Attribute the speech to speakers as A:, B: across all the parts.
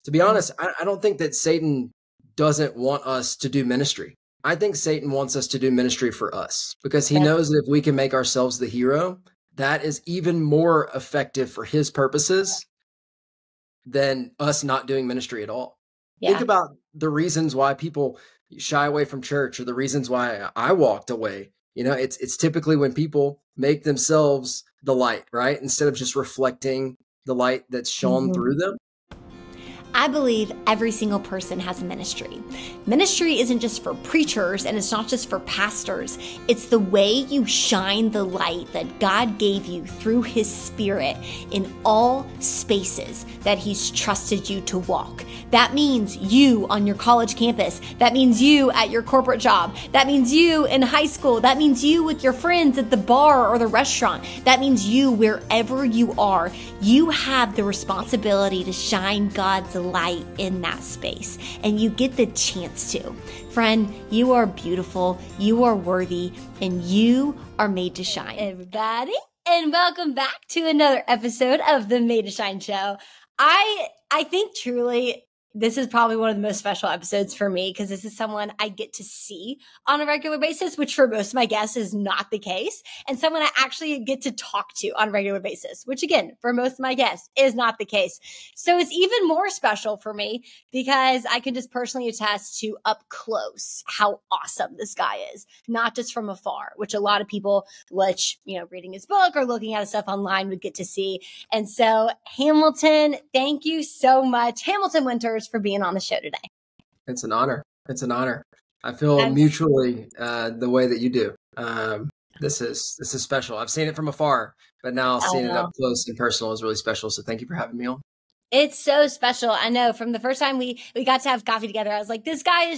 A: To be honest, I don't think that Satan doesn't want us to do ministry. I think Satan wants us to do ministry for us because he knows that if we can make ourselves the hero, that is even more effective for his purposes than us not doing ministry at all.
B: Yeah.
A: Think about the reasons why people shy away from church or the reasons why I walked away. It's typically when people make themselves the light, right? Instead of just reflecting the light that's shone through them.
B: I believe every single person has a ministry. Ministry isn't just for preachers and it's not just for pastors. It's the way you shine the light that God gave you through his Spirit in all spaces that he's trusted you to walk. That means you on your college campus. That means you at your corporate job. That means you in high school. That means you with your friends at the bar or the restaurant. That means you wherever you are. You have the responsibility to shine God's light in that space, and you get the chance to. Friend, you are beautiful, you are worthy, and you are made to shine. Everybody, and welcome back to another episode of the Made to Shine show. I think truly this is probably one of the most special episodes for me because this is someone I get to see on a regular basis, which for most of my guests is not the case, and someone I actually get to talk to on a regular basis, which again, for most of my guests is not the case. So it's even more special for me because I can just personally attest to up close how awesome this guy is, not just from afar, which a lot of people, reading his book or looking at his stuff online would get to see. And so Hamilton, thank you so much. Hamilton Winters, for being on the show today.
A: It's an honor. It's an honor. I feel mutually the way that you do. This is special. I've seen it from afar, but now seeing it up close and personal is really special. So thank you for having me on.
B: It's so special. I know from the first time we got to have coffee together, I was like, this guy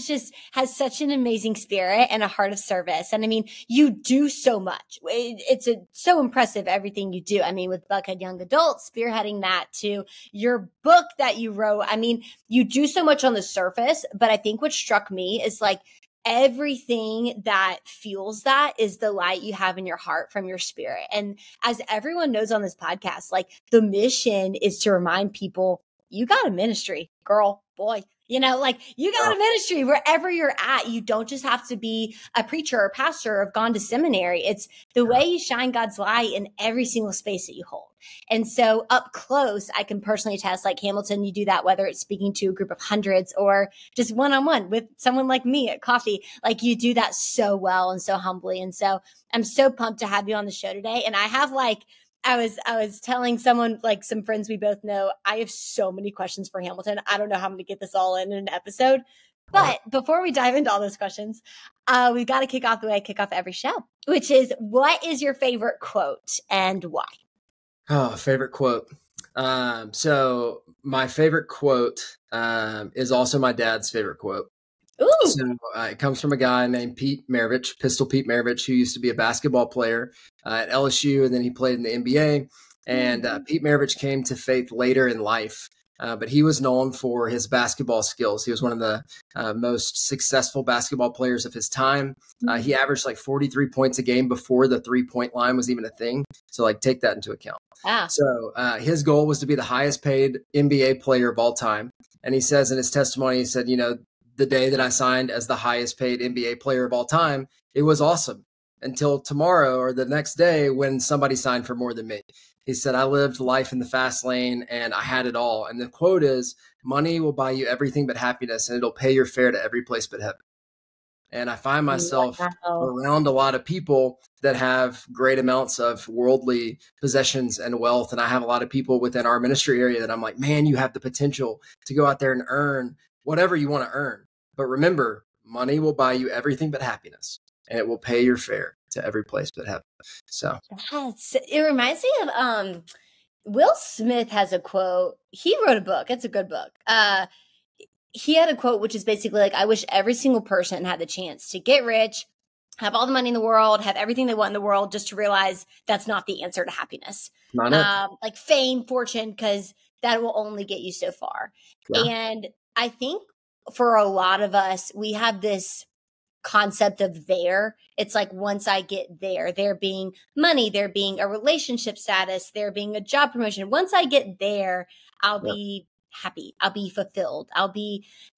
B: has such an amazing spirit and a heart of service. And I mean, you do so much. It's so impressive, everything you do. I mean, with Buckhead Young Adult, spearheading that to your book that you wrote. I mean, you do so much on the surface, but I think what struck me is like, everything that fuels that is the light you have in your heart from your spirit. And as everyone knows on this podcast, like the mission is to remind people, you got a ministry, girl, boy, you got a ministry wherever you're at. You don't just have to be a preacher or pastor or have gone to seminary. It's the way you shine God's light in every single space that you hold. And so up close, I can personally attest, like Hamilton, you do that, whether it's speaking to a group of hundreds or just one-on-one with someone like me at coffee, like you do that so well and so humbly. And so I'm so pumped to have you on the show today. And I have I was telling someone, like some friends we both know, I have so many questions for Hamilton. I don't know how I'm going to get this all in an episode. But before we dive into all those questions, we've got to kick off the way I kick off every show, which is, what is your favorite quote and why?
A: Oh, favorite quote. So my favorite quote is also my dad's favorite quote.
B: Ooh.
A: So it comes from a guy named Pistol Pete Maravich, who used to be a basketball player at LSU, and then he played in the NBA. And Pete Maravich came to faith later in life, but he was known for his basketball skills. He was one of the most successful basketball players of his time. He averaged like 43 points a game before the three-point line was even a thing. So take that into account. So his goal was to be the highest paid NBA player of all time. And he says in his testimony, he said, the day that I signed as the highest paid NBA player of all time, it was awesome until tomorrow or the next day when somebody signed for more than me. He said, I lived life in the fast lane and I had it all. And the quote is, money will buy you everything but happiness, and it'll pay your fare to every place but heaven. And I find myself around a lot of people that have great amounts of worldly possessions and wealth. And I have a lot of people within our ministry area that I'm like, man, you have the potential to go out there and earn whatever you want to earn. But remember, money will buy you everything but happiness, and it will pay your fare to every place but heaven. So
B: yes, it reminds me of Will Smith has a quote. He wrote a book. It's a good book. He had a quote, which is basically like, I wish every single person had the chance to get rich, have all the money in the world, have everything they want in the world, just to realize that's not the answer to happiness. Like fame, fortune, because that will only get you so far. Yeah. And I think for a lot of us, we have this concept of there. It's like, once I get there being money, there being a relationship status, there being a job promotion. Once I get there, I'll be happy. I'll be fulfilled.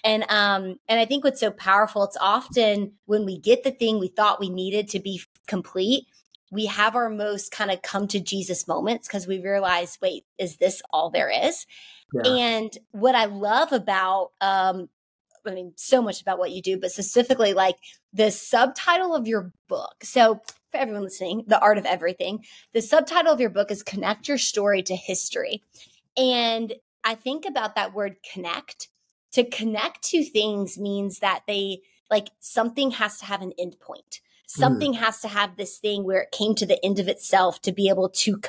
B: And I think what's so powerful, it's often when we get the thing we thought we needed to be complete, we have our most kind of come to Jesus moments because we realize, wait, is this all there is?
A: Yeah.
B: And what I love about, so much about what you do, but specifically like the subtitle of your book. So for everyone listening, The Art of Everything, the subtitle of your book is Connect Your Story to History. And I think about that word connect. To connect to things means that something has to have an end point. Something has to have this thing where it came to the end of itself to be able to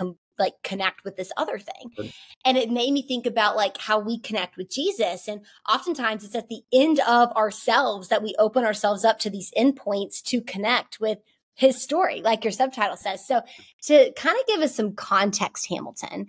B: connect with this other thing. And it made me think about like how we connect with Jesus. And oftentimes it's at the end of ourselves that we open ourselves up to these endpoints to connect with his story, like your subtitle says. So to kind of give us some context, Hamilton,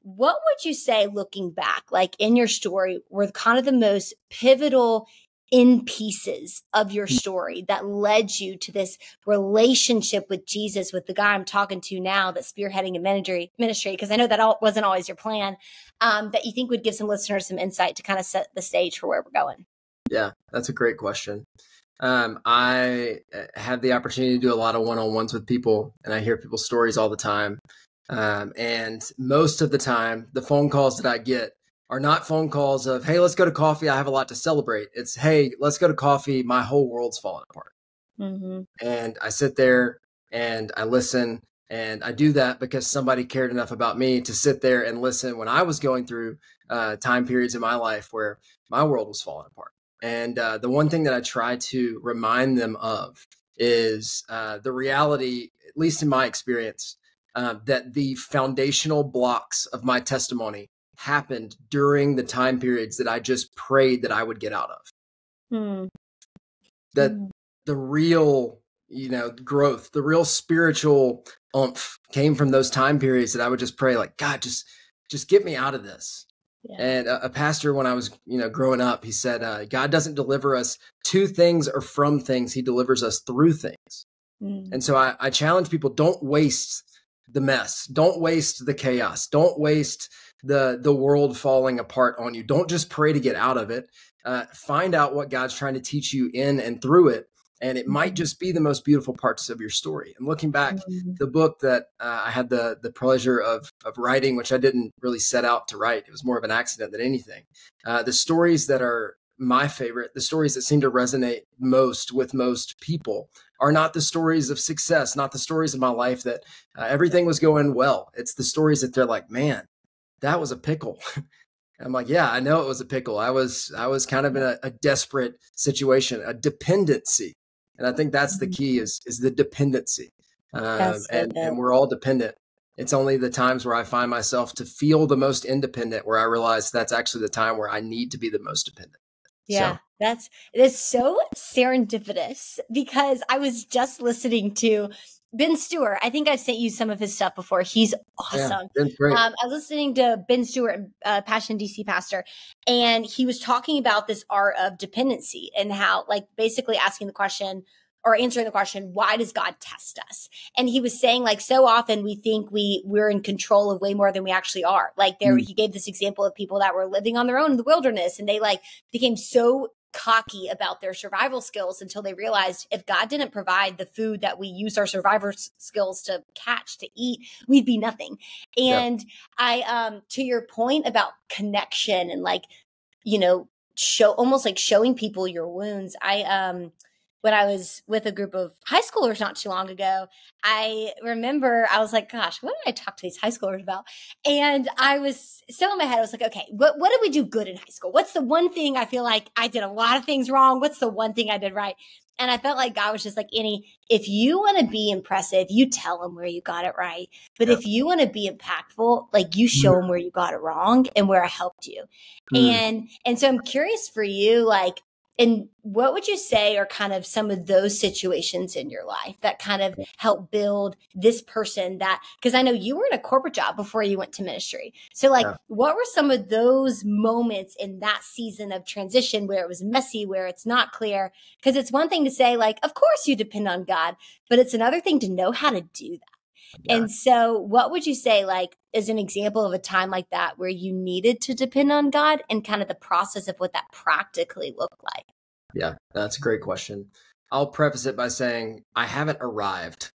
B: what would you say, looking back, like in your story, were kind of the most pivotal in pieces of your story that led you to this relationship with Jesus, with the guy I'm talking to now that's spearheading a ministry, because I know that wasn't always your plan, that you think would give some listeners some insight to kind of set the stage for where we're going?
A: Yeah, that's a great question. I have the opportunity to do a lot of one-on-ones with people, and I hear people's stories all the time. And most of the time, the phone calls that I get are not phone calls of, hey, let's go to coffee. I have a lot to celebrate. It's, hey, let's go to coffee. My whole world's falling apart. And I sit there and I listen, and I do that because somebody cared enough about me to sit there and listen when I was going through time periods in my life where my world was falling apart. And the one thing that I try to remind them of is the reality, at least in my experience, that the foundational blocks of my testimony happened during the time periods that I just prayed that I would get out of. That the real, growth, the real spiritual oomph came from those time periods that I would just pray like, God, just get me out of this. Yeah. And a pastor, when I was, growing up, he said, God doesn't deliver us to things or from things. He delivers us through things. And so I challenge people, don't waste the mess. Don't waste the chaos. Don't waste the world falling apart on you. Don't just pray to get out of it. Find out what God's trying to teach you in and through it. And it might just be the most beautiful parts of your story. And looking back, the book that I had the pleasure of writing, which I didn't really set out to write, it was more of an accident than anything. The stories that are my favorite, the stories that seem to resonate most with most people, are not the stories of success, not the stories of my life that everything was going well. It's the stories that they're like, man, that was a pickle. I'm like, yeah, I know it was a pickle. I was kind of in a desperate situation, a dependency. And I think that's the key is the dependency. And we're all dependent. It's only the times where I find myself to feel the most independent where I realize that's actually the time where I need to be the most dependent.
B: Yeah, it is so serendipitous because I was just listening to Ben Stewart. I think I've sent you some of his stuff before. He's awesome.
A: Yeah, Ben's great.
B: I was listening to Ben Stewart, Passion DC pastor, and he was talking about this art of dependency and how, like, basically asking the question or answering the question, why does God test us? And he was saying, like, so often we think we're in control of way more than we actually are. Like he gave this example of people that were living on their own in the wilderness, and they became so cocky about their survival skills until they realized if God didn't provide the food that we use our survival skills to catch, to eat, we'd be nothing. And I, to your point about connection and almost like showing people your wounds. When I was with a group of high schoolers not too long ago, I remember I was like, gosh, what did I talk to these high schoolers about? And I was still in my head. I was like, okay, what did we do good in high school? What's the one thing I feel like I did a lot of things wrong? What's the one thing I did right? And I felt like God was just like, Annie, if you want to be impressive, you tell them where you got it right. But if you want to be impactful, like you show them where you got it wrong and where I helped you. And so I'm curious for you, like, and what would you say are kind of some of those situations in your life that kind of help build this person because I know you were in a corporate job before you went to ministry. So what were some of those moments in that season of transition where it was messy, where it's not clear? Because it's one thing to say, like, of course you depend on God, but it's another thing to know how to do that.
A: Yeah.
B: And so what would you say, like, is an example of a time like that where you needed to depend on God and kind of the process of what that practically looked like?
A: Yeah, that's a great question. I'll preface it by saying I haven't arrived.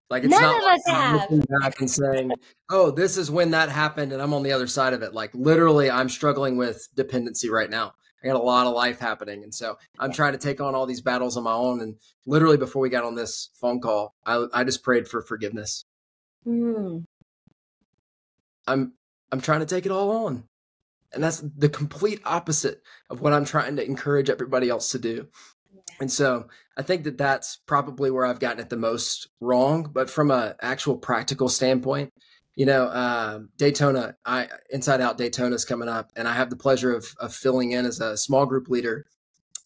A: Like, it's
B: None
A: not
B: of
A: like
B: us
A: I'm
B: have.
A: looking back and saying, "Oh, this is when that happened," and I'm on the other side of it. Like, literally, I'm struggling with dependency right now. I got a lot of life happening, and so I'm
B: Yeah.
A: trying to take on all these battles on my own. And literally, before we got on this phone call, I just prayed for forgiveness.
B: Mm.
A: I'm I'm trying to take it all on, and that's the complete opposite of what I'm trying to encourage everybody else to do. And so I think that that's probably where I've gotten it the most wrong. But from a actual practical standpoint, Daytona, Inside Out Daytona is coming up, and I have the pleasure of filling in as a small group leader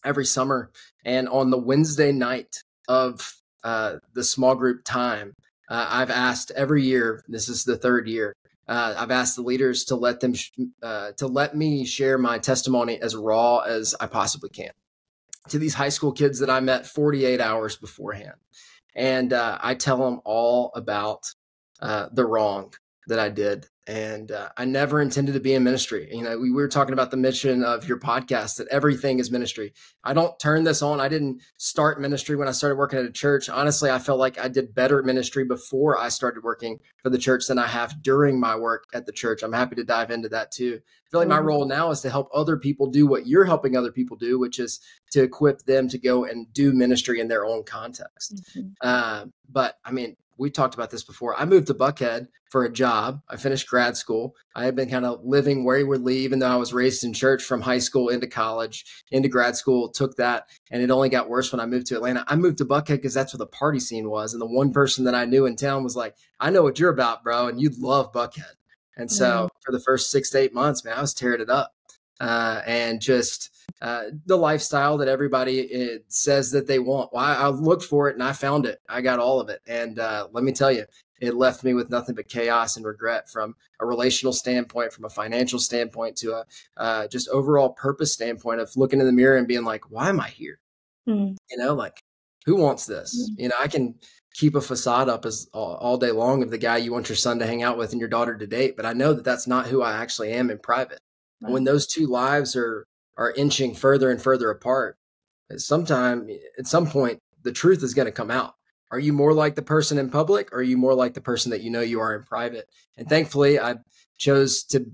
A: every summer. And on the Wednesday night of the small group time, I've asked every year. This is the third year. I've asked the leaders to let me share my testimony as raw as I possibly can to these high school kids that I met 48 hours beforehand. And I tell them all about the wrong that I did. And I never intended to be in ministry. We were talking about the mission of your podcast, that everything is ministry. I don't turn this on. I didn't start ministry when I started working at a church. Honestly, I felt like I did better ministry before I started working for the church than I have during my work at the church. I'm happy to dive into that too. I feel like my role now is to help other people do what you're helping other people do, which is to equip them to go and do ministry in their own context. But I mean, we talked about this before. I moved to Buckhead for a job. I finished grad school. I had been kind of living waywardly, even though I was raised in church, from high school into college, into grad school, took that. And it only got worse when I moved to Atlanta. I moved to Buckhead because that's where the party scene was. And the one person that I knew in town was like, "I know what you're about, bro. And you'd love Buckhead." And so for the first 6 to 8 months, man, I was tearing it up. And just the lifestyle that everybody says that they want. Well, I looked for it and I found it. I got all of it. And let me tell you, it left me with nothing but chaos and regret, from a relational standpoint, from a financial standpoint, to a just overall purpose standpoint of looking in the mirror and being like, why am I here? Like, who wants this? I can keep a facade up as all day long of the guy you want your son to hang out with and your daughter to date, but I know that that's not who I actually am in private. And when those two lives are inching further and further apart, at some point, the truth is going to come out. Are you more like the person in public, or are you more like the person that you are in private? And thankfully, I chose to,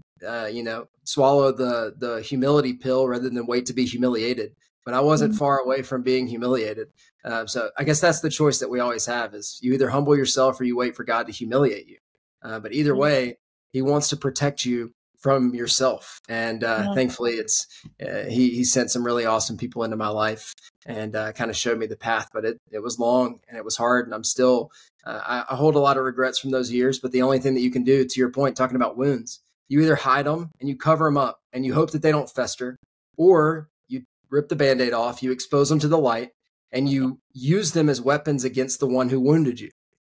A: swallow the humility pill rather than wait to be humiliated. But I wasn't far away from being humiliated. So I guess that's the choice that we always have: is you either humble yourself or you wait for God to humiliate you. But either way, He wants to protect you from yourself. And thankfully, he sent some really awesome people into my life and kind of showed me the path. But it was long and it was hard, and I'm still I hold a lot of regrets from those years. But the only thing that you can do, to your point, talking about wounds, you either hide them and you cover them up and you hope that they don't fester, or you rip the Band-Aid off, you expose them to the light, and you use them as weapons against the one who wounded you.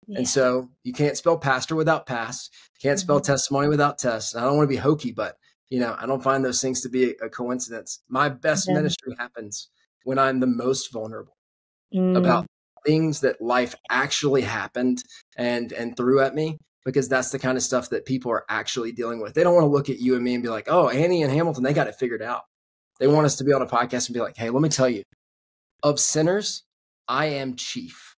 A: And so you can't spell pastor without past. You can't spell testimony without test. And I don't want to be hokey, but I don't find those things to be a coincidence. My best ministry happens when I'm the most vulnerable about things that life actually happened and threw at me, because that's the kind of stuff that people are actually dealing with. They don't want to look at you and me and be like, "Oh, Annie and Hamilton, they got it figured out." They want us to be on a podcast and be like, "Hey, let me tell you, of sinners, I am chief."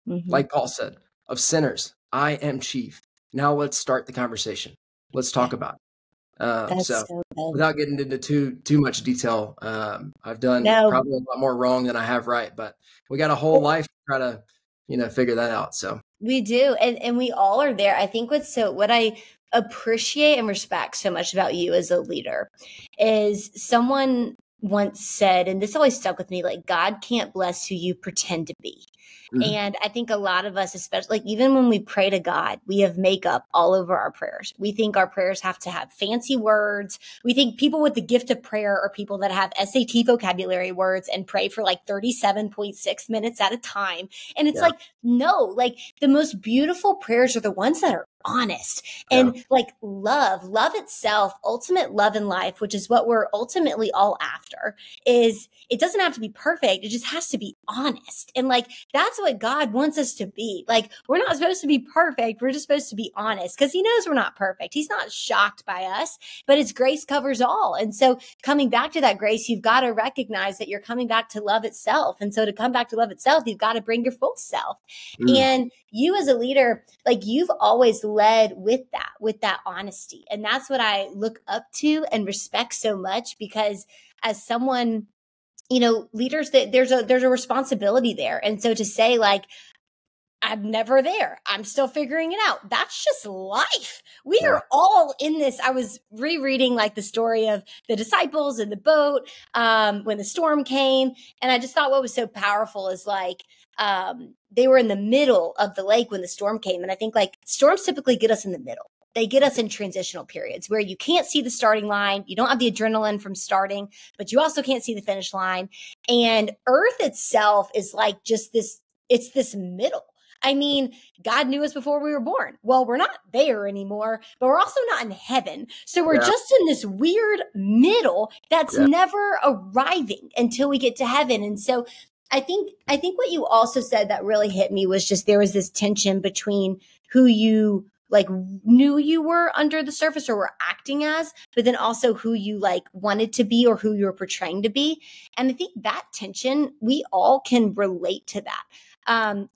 A: Like Paul said, of sinners, I am chief. Now let's start the conversation. Let's talk about it. So without getting into too much detail, I've done probably a lot more wrong than I have right, but we got a whole life to try to, figure that out. So
B: we do. And we all are there. I think what I appreciate and respect so much about you as a leader is, someone once said, and this always stuck with me, like, God can't bless who you pretend to be. And I think a lot of us, especially, like, even when we pray to God, we have makeup all over our prayers. We think our prayers have to have fancy words. We think people with the gift of prayer are people that have SAT vocabulary words and pray for like 37.6 minutes at a time. And it's like, no, like, the most beautiful prayers are the ones that are honest.
A: Yeah.
B: And like love itself, ultimate love in life, which is what we're ultimately all after, is it doesn't have to be perfect. It just has to be honest. And like, that's what God wants us to be. Like, we're not supposed to be perfect. We're just supposed to be honest because he knows we're not perfect. He's not shocked by us, but his grace covers all. And so coming back to that grace, you've got to recognize that you're coming back to love itself. And so to come back to love itself, you've got to bring your full self. And you as a leader, like you've always led with that honesty. And that's what I look up to and respect so much, because as someone, you know, leaders, that there's a responsibility there. And so to say like, I'm never there, I'm still figuring it out, that's just life. We are all in this. I was rereading like the story of the disciples in the boat when the storm came. And I just thought what was so powerful is like, they were in the middle of the lake when the storm came. And I think like storms typically get us in the middle. They get us in transitional periods where you can't see the starting line. You don't have the adrenaline from starting, but you also can't see the finish line. And Earth itself is like just this, it's this middle. I mean, God knew us before we were born. Well, we're not there anymore, but we're also not in heaven. So we're just in this weird middle that's never arriving until we get to heaven. And so I think what you also said that really hit me was just there was this tension between who you like knew you were under the surface or were acting as, but then also who you like wanted to be or who you were portraying to be. And I think that tension, we all can relate to that.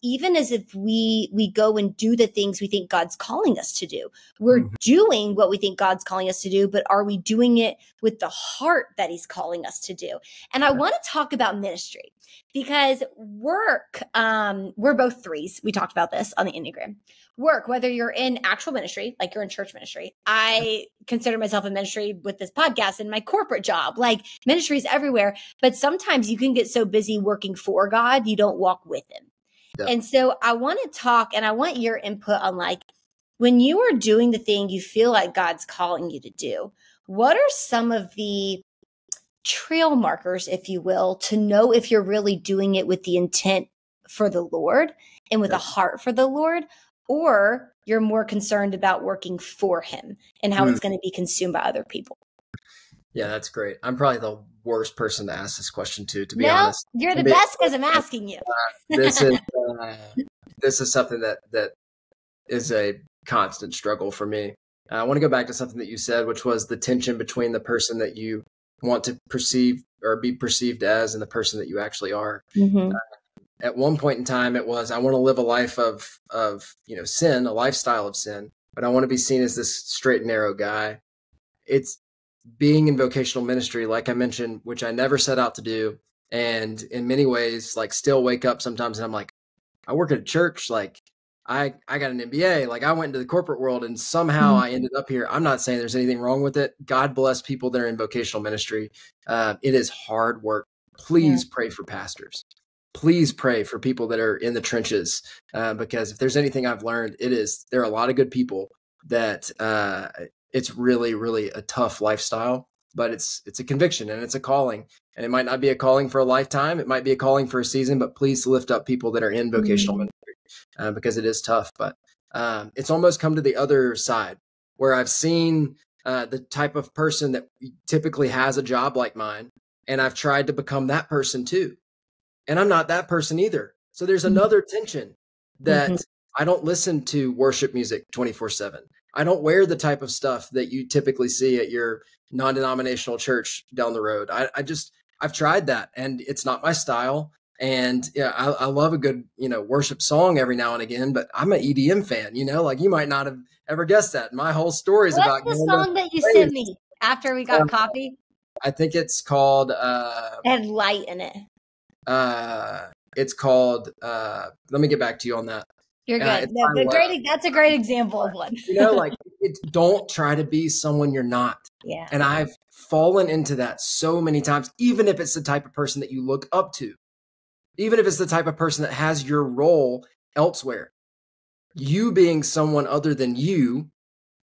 B: Even as if we go and do the things we think God's calling us to do. We're doing what we think God's calling us to do, but are we doing it with the heart that he's calling us to do? And I want to talk about ministry because work, we're both threes. We talked about this on the Enneagram. Work, whether you're in actual ministry, like you're in church ministry. I consider myself in ministry with this podcast and my corporate job. Like ministry is everywhere, but sometimes you can get so busy working for God, you don't walk with him. Yep. And so I want to talk and I want your input on like, when you are doing the thing you feel like God's calling you to do, what are some of the trail markers, if you will, to know if you're really doing it with the intent for the Lord and with a heart for the Lord, or you're more concerned about working for him and how it's going to be consumed by other people?
A: Yeah, that's great. I'm probably the worst person to ask this question to be honest.
B: You're the best because I'm asking you.
A: This is something that is a constant struggle for me. I want to go back to something that you said, which was the tension between the person that you want to perceive or be perceived as and the person that you actually are. At one point in time, it was, I want to live a life of sin, a lifestyle of sin, but I want to be seen as this straight and narrow guy. It's being in vocational ministry, like I mentioned, which I never set out to do. And in many ways, like still wake up sometimes and I'm like, I work at a church. Like I got an MBA, like I went into the corporate world and somehow I ended up here. I'm not saying there's anything wrong with it. God bless people that are in vocational ministry. It is hard work. Please pray for pastors. Please pray for people that are in the trenches. Because if there's anything I've learned, there are a lot of good people that, it's really, really a tough lifestyle, but it's a conviction and it's a calling, and it might not be a calling for a lifetime. It might be a calling for a season, but please lift up people that are in vocational ministry because it is tough. But it's almost come to the other side where I've seen the type of person that typically has a job like mine, and I've tried to become that person too. And I'm not that person either. So there's another tension that I don't listen to worship music 24/7. I don't wear the type of stuff that you typically see at your non-denominational church down the road. I've tried that and it's not my style. And I love a good, worship song every now and again, but I'm an EDM fan, like you might not have ever guessed that. My whole story is about
B: the song that you sent me after we got coffee.
A: I think it's called,
B: it had light in it.
A: It's called, let me get back to you on that.
B: You're good. That's a great example of one.
A: Don't try to be someone you're not.
B: Yeah.
A: And I've fallen into that so many times, even if it's the type of person that you look up to, even if it's the type of person that has your role elsewhere. You being someone other than you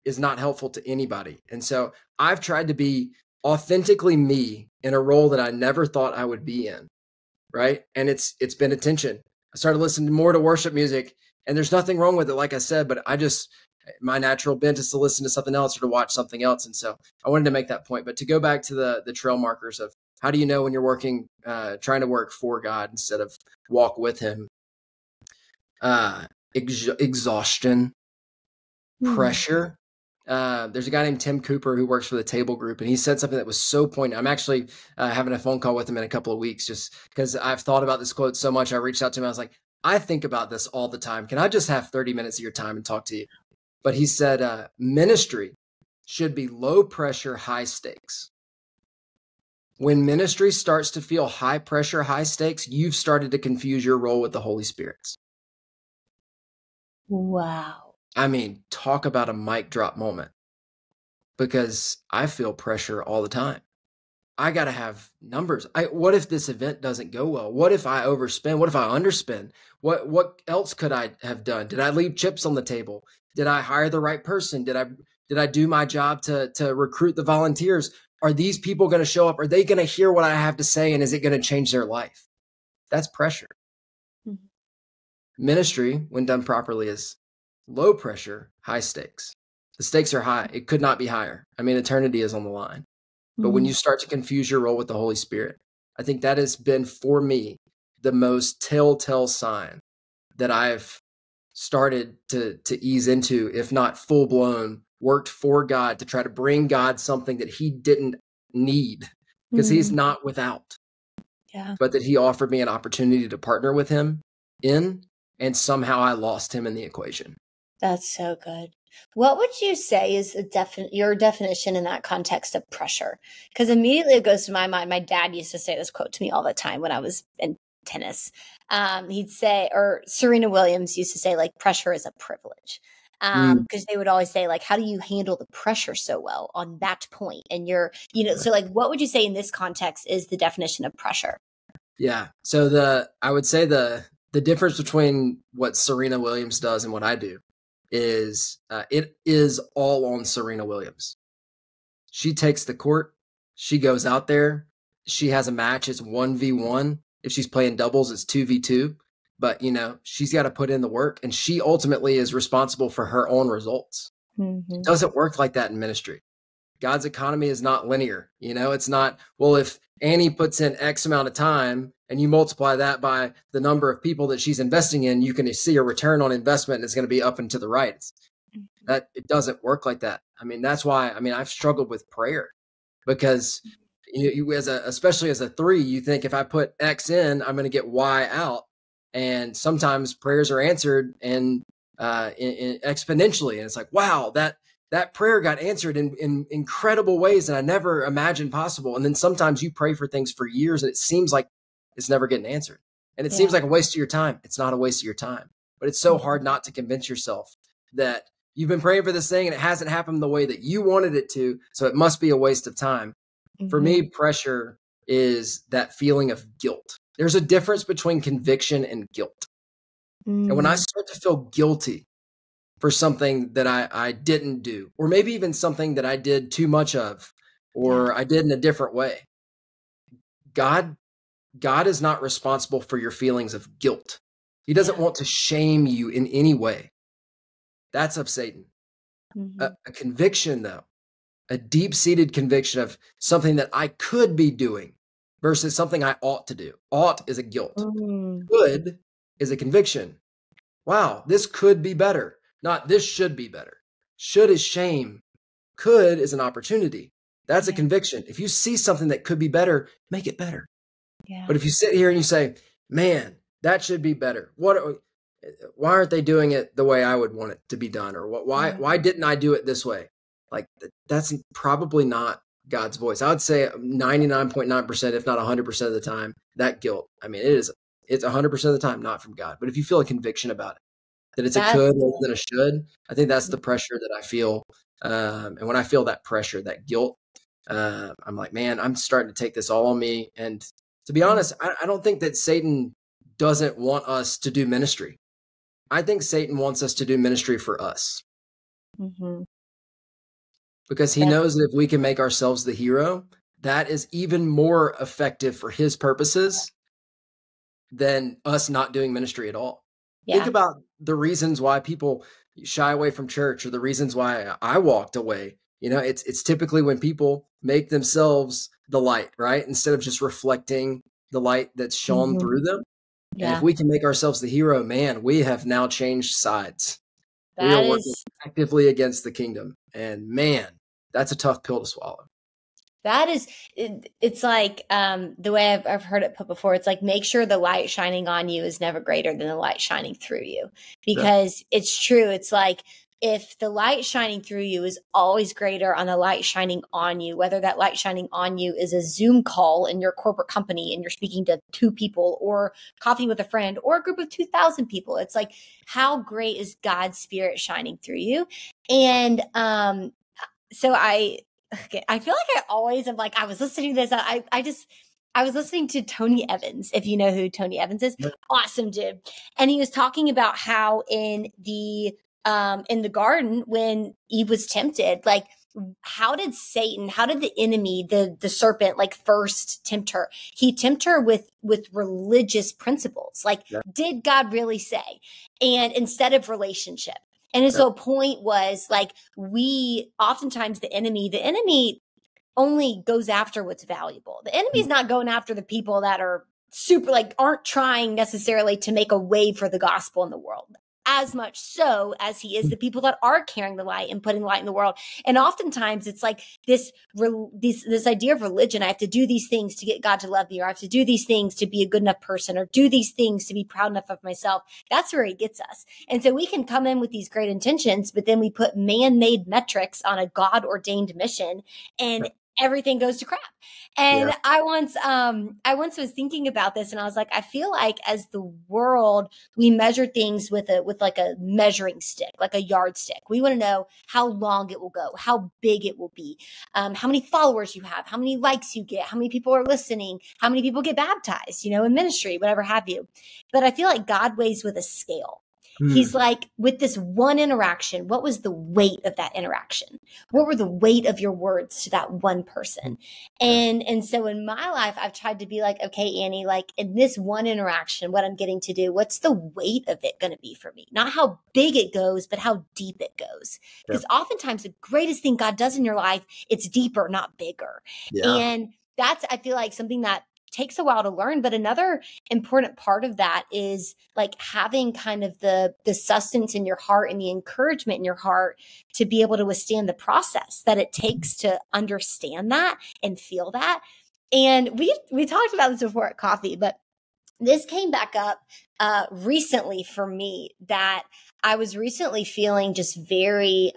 A: is not helpful to anybody. And so I've tried to be authentically me in a role that I never thought I would be in. Right. And it's been a tension. I started listening more to worship music. And there's nothing wrong with it, like I said, but my natural bent is to listen to something else or to watch something else. And so I wanted to make that point. But to go back to the trail markers of how do you know when you're working, trying to work for God instead of walk with him? Exhaustion, pressure. There's a guy named Tim Cooper who works for the Table Group, and he said something that was so poignant. I'm actually having a phone call with him in a couple of weeks just because I've thought about this quote so much. I reached out to him. I was like, I think about this all the time. Can I just have 30 minutes of your time and talk to you? But he said, ministry should be low pressure, high stakes. When ministry starts to feel high pressure, high stakes, you've started to confuse your role with the Holy Spirit's.
B: Wow.
A: I mean, talk about a mic drop moment, because I feel pressure all the time. I got to have numbers. What if this event doesn't go well? What if I overspend? What if I underspend? What else could I have done? Did I leave chips on the table? Did I hire the right person? Did I do my job to recruit the volunteers? Are these people going to show up? Are they going to hear what I have to say? And is it going to change their life? That's pressure. Mm-hmm. Ministry, when done properly, is low pressure, high stakes. The stakes are high. It could not be higher. I mean, eternity is on the line. But when you start to confuse your role with the Holy Spirit, I think that has been, for me, the most telltale sign that I've started to ease into, if not full blown, worked for God to try to bring God something that he didn't need, because he's not without. Yeah. But that he offered me an opportunity to partner with him in, and somehow I lost him in the equation.
B: That's so good. What would you say is your definition in that context of pressure? Because immediately it goes to my mind. My dad used to say this quote to me all the time when I was in tennis. He'd say, or Serena Williams used to say, like, pressure is a privilege. Because they would always say, like, how do you handle the pressure so well on that point? And so like, what would you say in this context is the definition of pressure?
A: Yeah. So I would say the difference between what Serena Williams does and what I do is it is all on Serena Williams. She takes the court. She goes out there. She has a match. It's 1v1. If she's playing doubles, it's 2v2. But, she's got to put in the work, and she ultimately is responsible for her own results. Mm-hmm. It doesn't work like that in ministry. God's economy is not linear. It's not, well, if Annie puts in X amount of time and you multiply that by the number of people that she's investing in, you can see a return on investment, and it's going to be up and to the right. That it doesn't work like that. I mean, that's why, I've struggled with prayer, because especially as a 3, you think if I put X in, I'm going to get Y out. And sometimes prayers are answered and in exponentially. And it's like, wow, that prayer got answered in incredible ways that I never imagined possible. And then sometimes you pray for things for years and it seems like it's never getting answered. And it seems like a waste of your time. It's not a waste of your time. But it's so hard not to convince yourself that you've been praying for this thing and it hasn't happened the way that you wanted it to. So it must be a waste of time. Mm-hmm. For me, pressure is that feeling of guilt. There's a difference between conviction and guilt. And when I start to feel guilty for something that I didn't do, or maybe even something that I did too much of, or I did in a different way, God is not responsible for your feelings of guilt. He doesn't want to shame you in any way. That's of Satan. Mm-hmm. A conviction, though, a deep-seated conviction of something that I could be doing versus something I ought to do. Ought is a guilt. Could is a conviction. Wow, this could be better. Not this should be better. Should is shame. Could is an opportunity. That's a conviction. If you see something that could be better, make it better. Yeah. But if you sit here and you say, man, that should be better. Why aren't they doing it the way I would want it to be done? Or why didn't I do it this way? Like, that's probably not God's voice. I would say 99.9%, if not 100% of the time, that guilt, it's 100% of the time not from God. But if you feel a conviction about it, that it's a could rather than a should, I think that's the pressure that I feel. And when I feel that pressure, that guilt, I'm like, man, I'm starting to take this all on me. And to be honest, I don't think that Satan doesn't want us to do ministry. I think Satan wants us to do ministry for us. Mm-hmm. Because he knows that if we can make ourselves the hero, that is even more effective for his purposes than us not doing ministry at all. Yeah. Think about the reasons why people shy away from church, or the reasons why I walked away. It's typically when people make themselves the light, right? Instead of just reflecting the light that's shone through them. And if
B: Yeah,
A: we can make ourselves the hero, man, we have now changed sides. We are
B: that
A: working
B: is
A: actively against the kingdom. And man, that's a tough pill to swallow.
B: That is, it's like the way I've heard it put before. It's like, make sure the light shining on you is never greater than the light shining through you,
A: Yeah.
B: because it's true. It's like, if the light shining through you is always greater on the light shining on you, whether that light shining on you is a Zoom call in your corporate company and you're speaking to 2 people, or coffee with a friend, or a group of 2,000 people, it's like, how great is God's spirit shining through you? And so I feel like I always am like, I was listening to this. I was listening to Tony Evans, if you know who Tony Evans is.
A: Yeah.
B: Awesome dude. And he was talking about how in the garden, when Eve was tempted, like, how did the enemy, the serpent, like, first tempt her? He tempted her with religious principles. Like,
A: Yeah.
B: did God really say? And instead of relationship. And his whole point was, like, we oftentimes the enemy only goes after what's valuable. The enemy's not going after the people that are super, like, aren't trying necessarily to make a way for the gospel in the world, as much so as he is the people that are carrying the light and putting light in the world. And oftentimes it's like this idea of religion. I have to do these things to get God to love me, or I have to do these things to be a good enough person, or do these things to be proud enough of myself. That's where he gets us. And so we can come in with these great intentions, but then we put man-made metrics on a God-ordained mission, and everything goes to crap. And
A: Yeah.
B: I once was thinking about this, and I was like, I feel like as the world, we measure things with like a measuring stick, like a yardstick. We want to know how long it will go, how big it will be, how many followers you have, how many likes you get, how many people are listening, how many people get baptized, in ministry, whatever have you. But I feel like God weighs with a scale. He's like, with this one interaction, what was the weight of that interaction? What were the weight of your words to that one person? And so in my life, I've tried to be like, okay, Annie, like, in this one interaction, what I'm getting to do, what's the weight of it going to be for me? Not how big it goes, but how deep it goes. Because oftentimes the greatest thing God does in your life, it's deeper, not bigger.
A: Yeah.
B: And that's, I feel like, something that takes a while to learn. But another important part of that is, like, having kind of the sustenance in your heart and the encouragement in your heart to be able to withstand the process that it takes to understand that and feel that. And we talked about this before at coffee, but this came back up recently for me, that I was recently feeling just very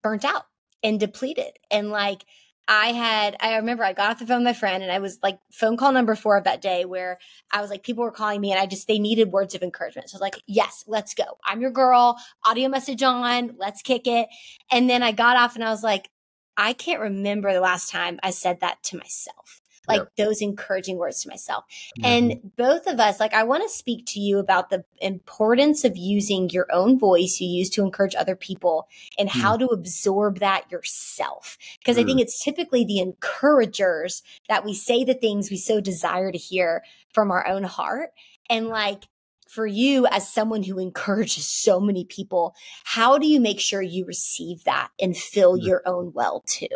B: burnt out and depleted. And like, I remember I got off the phone with my friend, and I was like, phone call number 4 of that day, where I was like, people were calling me, and they needed words of encouragement. So I was like, yes, let's go. I'm your girl, audio message on, let's kick it. And then I got off and I was like, I can't remember the last time I said that to myself. Like, those encouraging words to myself. And both of us, like, I want to speak to you about the importance of using your own voice you use to encourage other people, and how to absorb that yourself. Because I think it's typically the encouragers that we say the things we so desire to hear from our own heart. And like, for you, as someone who encourages so many people, how do you make sure you receive that and fill your own well too?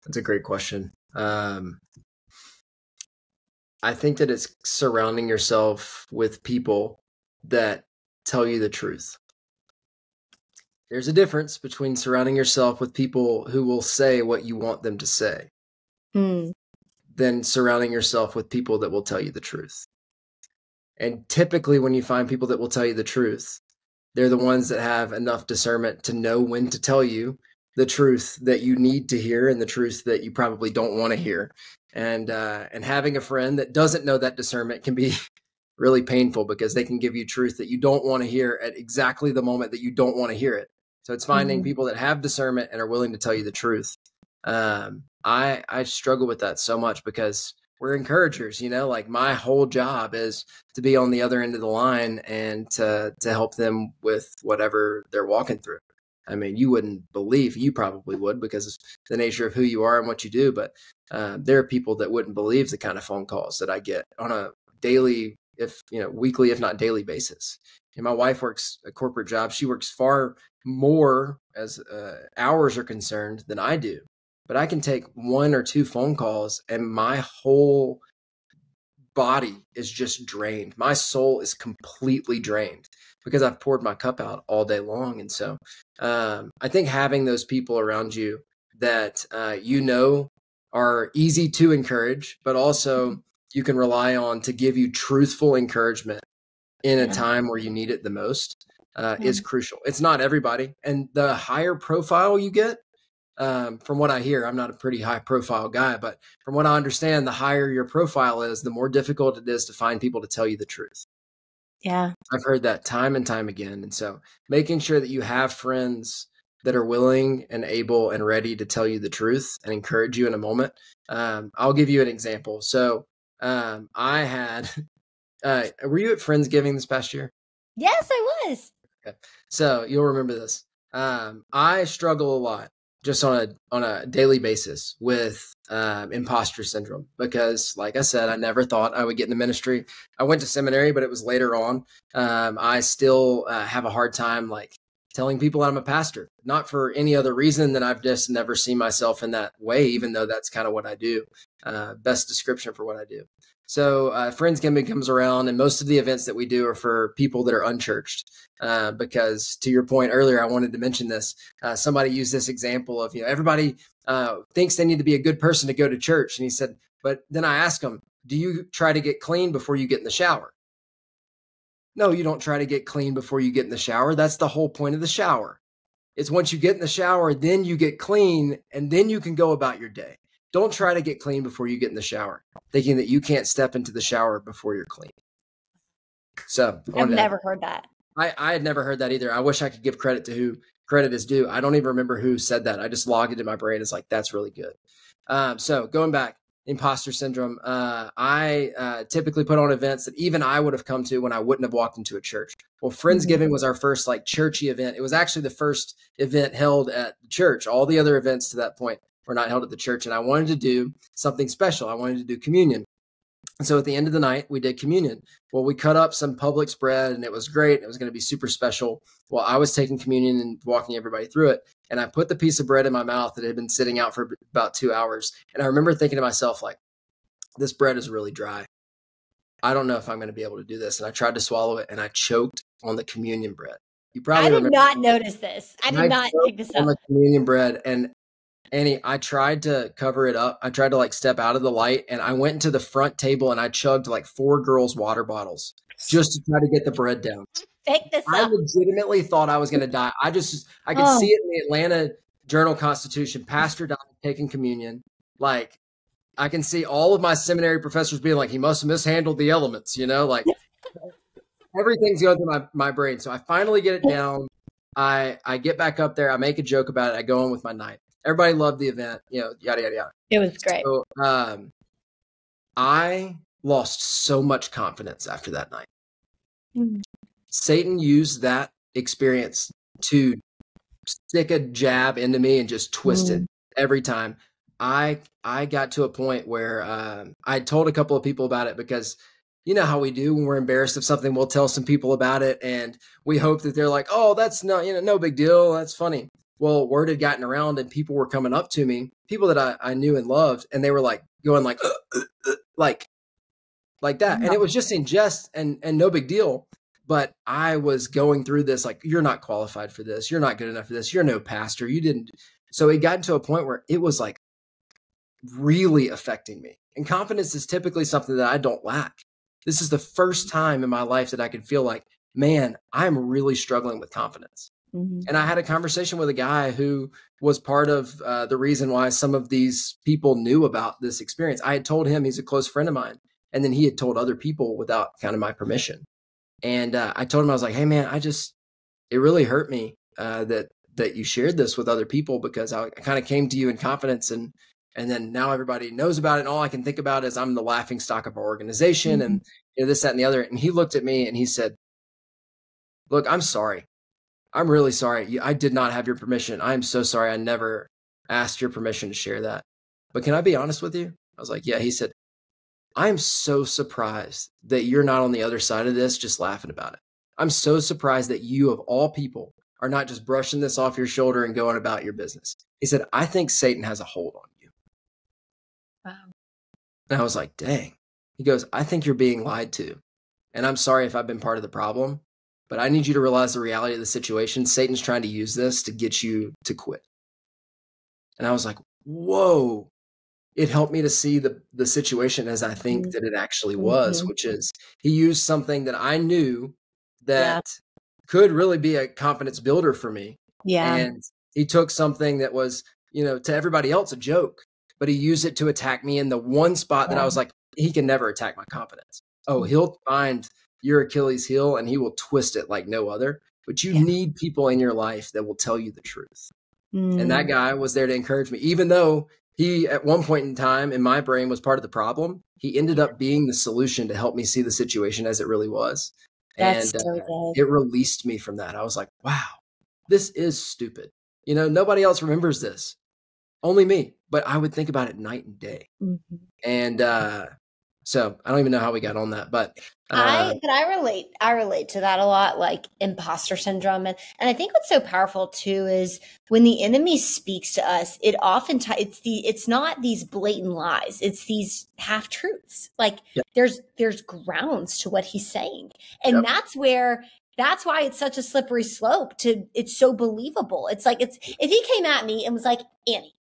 A: That's a great question. I think that it's surrounding yourself with people that tell you the truth. There's a difference between surrounding yourself with people who will say what you want them to say, than surrounding yourself with people that will tell you the truth. And typically when you find people that will tell you the truth, they're the ones that have enough discernment to know when to tell you the truth that you need to hear, and the truth that you probably don't want to hear. And having a friend that doesn't know that discernment can be really painful, because they can give you truth that you don't want to hear at exactly the moment that you don't want to hear it. So it's finding people that have discernment and are willing to tell you the truth. I struggle with that so much, because we're encouragers, like, my whole job is to be on the other end of the line and to help them with whatever they're walking through. I mean, you wouldn't believe, you probably would, because of the nature of who you are and what you do. But there are people that wouldn't believe the kind of phone calls that I get on a daily, weekly, if not daily basis. And my wife works a corporate job. She works far more as hours are concerned than I do. But I can take 1 or 2 phone calls and my whole body is just drained. My soul is completely drained because I've poured my cup out all day long. And so I think having those people around you that are easy to encourage, but also you can rely on to give you truthful encouragement in a time where you need it the most is crucial. It's not everybody. And the higher profile you get, from what I hear, I'm not a pretty high profile guy, but from what I understand, the higher your profile is, the more difficult it is to find people to tell you the truth.
B: Yeah.
A: I've heard that time and time again. And so making sure that you have friends that are willing and able and ready to tell you the truth and encourage you in a moment. I'll give you an example. So I had, were you at Friendsgiving this past year?
B: Yes, I was.
A: Okay. So you'll remember this. I struggle a lot just on a daily basis with imposter syndrome because, like I said, I never thought I would get in the ministry. I went to seminary, but it was later on. I still have a hard time like telling people I'm a pastor, not for any other reason than I've just never seen myself in that way, even though that's kind of what I do. Best description for what I do. So Friendsgiving comes around, and most of the events that we do are for people that are unchurched. Because to your point earlier, I wanted to mention this. Somebody used this example of, everybody thinks they need to be a good person to go to church. And he said, but then I asked him, do you try to get clean before you get in the shower? No, you don't try to get clean before you get in the shower. That's the whole point of the shower. It's once you get in the shower, then you get clean, and then you can go about your day. Don't try to get clean before you get in the shower, thinking that you can't step into the shower before you're clean. So
B: I've never heard that.
A: I had never heard that either. I wish I could give credit to who credit is due. I don't even remember who said that. I just logged it in my brain. It's like, that's really good. So going back, imposter syndrome. I typically put on events that even I would have come to when I wouldn't have walked into a church. Well, Friendsgiving was our first like churchy event. It was actually the first event held at the church. All the other events to that point were not held at the church. And I wanted to do something special. I wanted to do communion. And so at the end of the night, we did communion. Well, we cut up some Publix bread and it was great. It was going to be super special. Well, I was taking communion and walking everybody through it. And I put the piece of bread in my mouth that had been sitting out for about 2 hours. And I remember thinking to myself, like, this bread is really dry. I don't know if I'm going to be able to do this. And I tried to swallow it and I choked on the communion bread. You probably
B: I did not notice this. I did not pick this up.
A: On the communion bread. And Annie, I tried to cover it up. I tried to like step out of the light and I went into the front table and I chugged like 4 girls' water bottles just to try to get the bread down.
B: Pick this
A: I
B: up.
A: legitimately thought I was going to die. I could see it in the Atlanta Journal-Constitution. Pastor died taking communion. Like I can see all of my seminary professors being like, he must have mishandled the elements, like everything's going through my brain. So I finally get it down. I get back up there. I make a joke about it. I go on with my night. Everybody loved the event, yada, yada, yada.
B: It was great.
A: So, I lost so much confidence after that night. Mm-hmm. Satan used that experience to stick a jab into me and just twist it every time. I got to a point where I told a couple of people about it because you know how we do when we're embarrassed of something, we'll tell some people about it and we hope that they're like, oh, that's no big deal. That's funny. Well, word had gotten around and people were coming up to me, people that I knew and loved, and they were like going like that. And it was just in jest and no big deal. But I was going through this like, you're not qualified for this. You're not good enough for this. You're no pastor. You didn't. So it got to a point where it was like really affecting me. And confidence is typically something that I don't lack. This is the first time in my life that I could feel like, man, I'm really struggling with confidence. And I had a conversation with a guy who was part of the reason why some of these people knew about this experience. I had told him, he's a close friend of mine. And then he had told other people without kind of my permission. And I told him, I was like, hey, man, it really hurt me that you shared this with other people because I kind of came to you in confidence. And then now everybody knows about it. And all I can think about is I'm the laughing stock of our organization and this, that, and the other. And he looked at me and he said, look, I'm sorry. I'm really sorry. I did not have your permission. I'm so sorry. I never asked your permission to share that. But can I be honest with you? I was like, yeah. He said, I'm so surprised that you're not on the other side of this just laughing about it. I'm so surprised that you, of all people, are not just brushing this off your shoulder and going about your business. He said, I think Satan has a hold on you.
B: Wow.
A: And I was like, dang. He goes, I think you're being lied to. And I'm sorry if I've been part of the problem, but I need you to realize the reality of the situation. Satan's trying to use this to get you to quit. And I was like, whoa. It helped me to see the situation as I think that it actually was, which is he used something that I knew that could really be a confidence builder for me.
B: Yeah.
A: And he took something that was, to everybody else a joke, but he used it to attack me in the one spot that I was like, he can never attack my confidence. Oh, he'll find your Achilles heel and he will twist it like no other. But you need people in your life that will tell you the truth. And that guy was there to encourage me, even though he, at one point in time in my brain, was part of the problem. He ended up being the solution to help me see the situation as it really was.
B: That's
A: And
B: so good.
A: it released me from that. I was like, wow, this is stupid. Nobody else remembers this. Only me. But I would think about it night and day. And so I don't even know how we got on that, but
B: I relate to that a lot, like imposter syndrome. And I think what's so powerful too is when the enemy speaks to us, it oftentimes it's not these blatant lies, it's these half truths. Like there's grounds to what he's saying. And that's why it's such a slippery slope it's so believable. It's like, if he came at me and was like, Annie,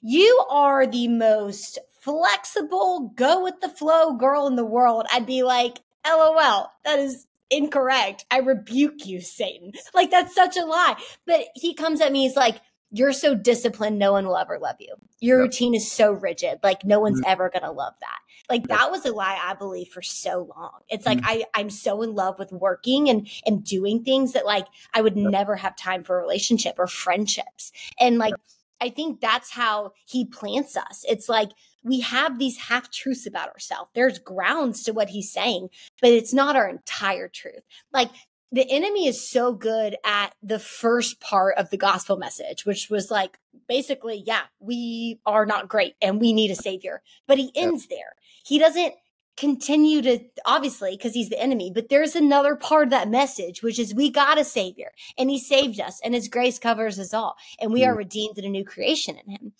B: you are the most flexible, go with the flow girl in the world, I'd be like, LOL, that is incorrect. I rebuke you, Satan. Like, that's such a lie. But he comes at me, he's like, you're so disciplined, no one will ever love you. Your routine is so rigid, like no one's ever going to love that. Like that was a lie I believed for so long. It's like I'm so in love with working and doing things that like I would never have time for a relationship or friendships. And like I think that's how he plants us. It's like we have these half truths about ourselves. There's grounds to what he's saying, but it's not our entire truth. Like the enemy is so good at the first part of the gospel message, which was like, basically, we are not great and we need a savior, but he ends there. He doesn't continue to, obviously, because he's the enemy, but there's another part of that message, which is we got a savior and he saved us and his grace covers us all. And we are redeemed in a new creation in him.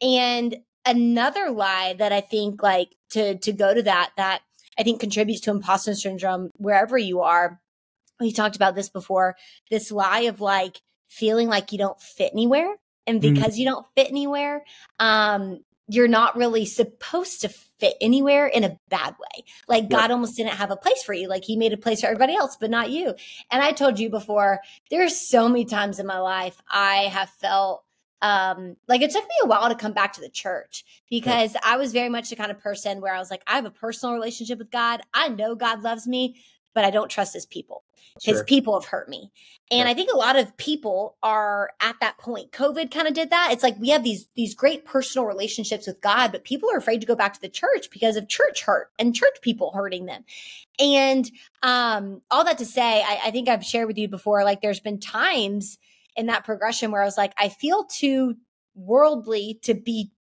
B: And another lie that I think like to go to that I think contributes to imposter syndrome wherever you are. We talked about this before, this lie of like feeling like you don't fit anywhere. And because you don't fit anywhere, you're not really supposed to fit anywhere in a bad way. Like God almost didn't have a place for you. Like he made a place for everybody else, but not you. And I told you before, there's so many times in my life I have felt like it took me a while to come back to the church because I was very much the kind of person where I was like, I have a personal relationship with God. I know God loves me, but I don't trust his people. His people have hurt me. And I think a lot of people are at that point. COVID kind of did that. It's like we have these great personal relationships with God, but people are afraid to go back to the church because of church hurt and church people hurting them. And all that to say, I think I've shared with you before, like there's been times in that progression where I was like, I feel too worldly to be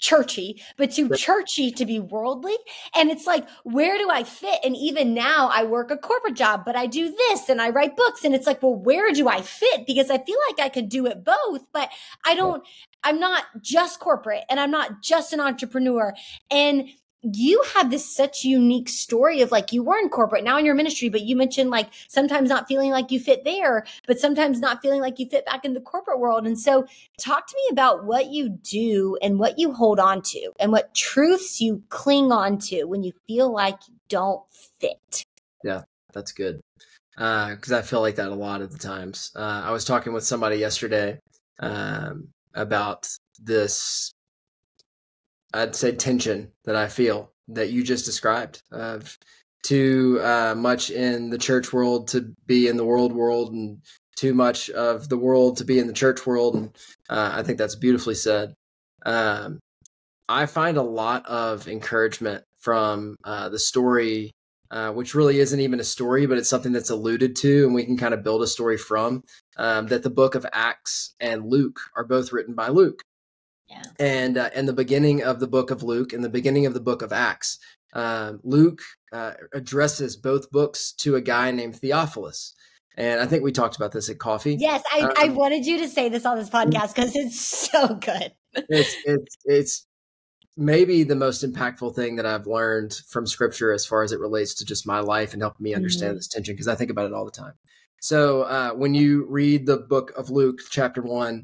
B: churchy, but too churchy to be worldly. And it's like, where do I fit? And even now I work a corporate job, but I do this and I write books. And it's like, well, where do I fit? Because I feel like I could do it both, but I'm not just corporate and I'm not just an entrepreneur. And you have this such unique story of like, you were in corporate, now in your ministry, but you mentioned like sometimes not feeling like you fit there, but sometimes not feeling like you fit back in the corporate world. And so talk to me about what you do and what you hold on to and what truths you cling on to when you feel like you don't fit.
A: Yeah, that's good. Because I feel like that a lot of the times. I was talking with somebody yesterday about this, I'd say, tension that I feel that you just described of too much in the church world to be in the world and too much of the world to be in the church world. And I think that's beautifully said. I find a lot of encouragement from the story, which really isn't even a story, but it's something that's alluded to and we can kind of build a story from, that the book of Acts and Luke are both written by Luke. And the beginning of the book of Luke and the beginning of the book of Acts Luke addresses both books to a guy named Theophilus. And I think we talked about this at coffee.
B: Yes, I wanted you to say this on this podcast because it's so good.
A: It's maybe the most impactful thing that I've learned from scripture as far as it relates to just my life and helping me understand this tension, because I think about it all the time. So when you read the book of Luke, chapter 1,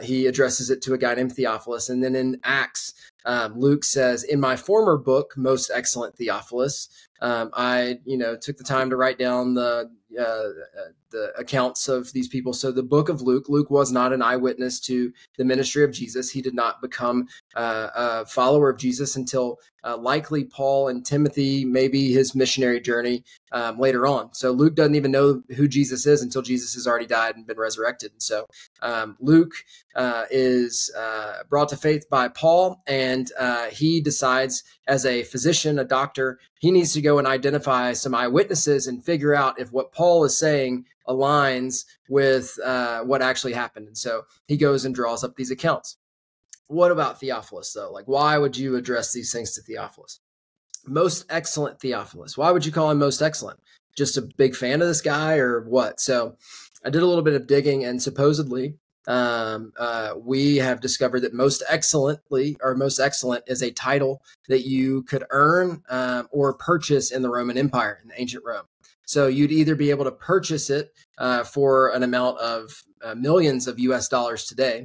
A: he addresses it to a guy named Theophilus. And then in Acts, Luke says, in my former book, most excellent Theophilus, I took the time to write down the accounts of these people. So the book of Luke was not an eyewitness to the ministry of Jesus. He did not become a follower of Jesus until likely Paul and Timothy, maybe his missionary journey later on. So Luke doesn't even know who Jesus is until Jesus has already died and been resurrected. And so Luke is brought to faith by Paul, and he decides, as a physician, a doctor, he needs to go and identify some eyewitnesses and figure out if what Paul is saying aligns with what actually happened. And so he goes and draws up these accounts. What about Theophilus, though? Like, why would you address these things to Theophilus? Most excellent Theophilus. Why would you call him most excellent? Just a big fan of this guy or what? So I did a little bit of digging, and supposedly we have discovered that most excellent is a title that you could earn or purchase in the Roman Empire, in ancient Rome. So you'd either be able to purchase it for an amount of millions of US dollars today,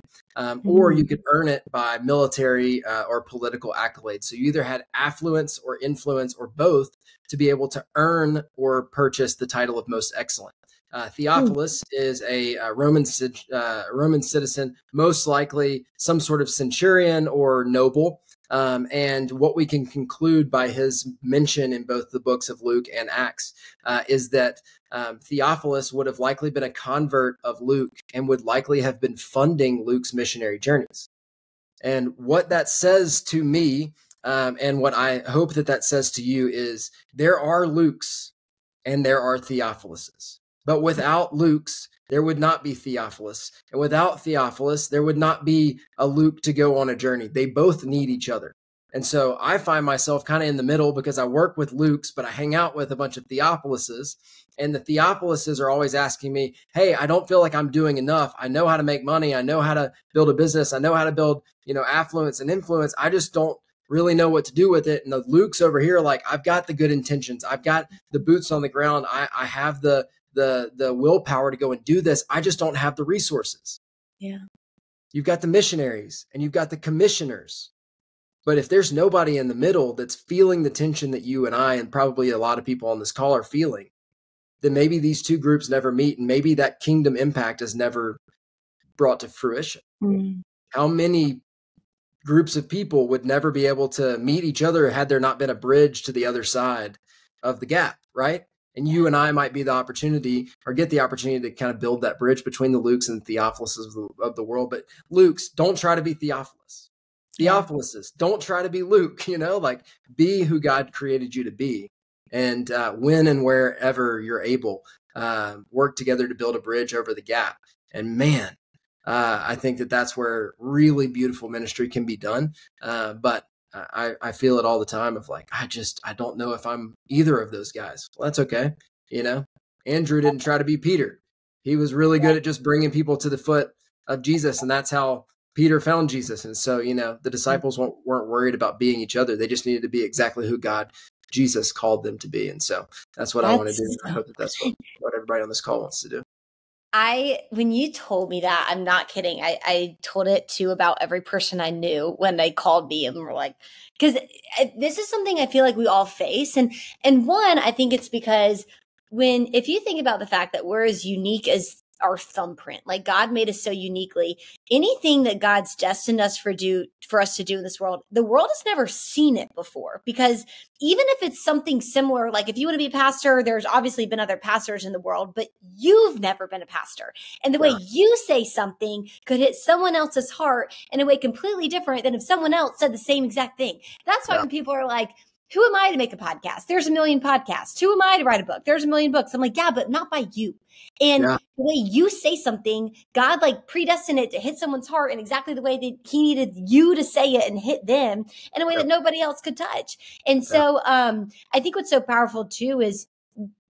A: or you could earn it by military or political accolades. So you either had affluence or influence or both to be able to earn or purchase the title of most excellent. Theophilus is a Roman citizen, most likely some sort of centurion or noble. And what we can conclude by his mention in both the books of Luke and Acts is that Theophilus would have likely been a convert of Luke and would likely have been funding Luke's missionary journeys. And what that says to me, and what I hope that says to you, is there are Lukes and there are Theophiluses. But without Luke's, there would not be Theophilus. And without Theophilus, there would not be a Luke to go on a journey. They both need each other. And so I find myself kind of in the middle because I work with Luke's, but I hang out with a bunch of Theophiluses. And the Theophiluses are always asking me, hey, I don't feel like I'm doing enough. I know how to make money. I know how to build a business. I know how to build, affluence and influence. I just don't really know what to do with it. And the Luke's over here, like, I've got the good intentions. I've got the boots on the ground. I have the willpower to go and do this. I just don't have the resources.
B: Yeah.
A: You've got the missionaries and you've got the commissioners. But if there's nobody in the middle that's feeling the tension that you and I, and probably a lot of people on this call, are feeling, then maybe these two groups never meet, and maybe that kingdom impact is never brought to fruition. How many groups of people would never be able to meet each other had there not been a bridge to the other side of the gap, right? And you and I might be the opportunity, or get the opportunity, to kind of build that bridge between the Lukes and the Theophiluses of the world. But Luke's, don't try to be Theophilus. Theophiluses, don't try to be Luke, like, be who God created you to be. And when and wherever you're able, work together to build a bridge over the gap. And man, I think that's where really beautiful ministry can be done. But I feel it all the time of like, I don't know if I'm either of those guys. Well, that's okay. Andrew didn't try to be Peter. He was really good at just bringing people to the foot of Jesus. And that's how Peter found Jesus. And so, the disciples weren't worried about being each other. They just needed to be exactly who Jesus called them to be. And so that's what I want to do. I hope that's what everybody on this call wants to do.
B: When you told me that, I'm not kidding. I told it to about every person I knew when they called me and were like, because this is something I feel like we all face. And one, I think it's because if you think about the fact that we're as unique as our thumbprint, like God made us so uniquely, anything that God's destined us for us to do in this world, the world has never seen it before. Because even if it's something similar, like if you want to be a pastor, there's obviously been other pastors in the world, but you've never been a pastor. And the way you say something could hit someone else's heart in a way completely different than if someone else said the same exact thing. That's why when people are like, who am I to make a podcast? There's a million podcasts. Who am I to write a book? There's a million books. I'm like, yeah, but not by you. And the way you say something, God like predestined it to hit someone's heart in exactly the way that he needed you to say it and hit them in a way that nobody else could touch. And so I think what's so powerful too is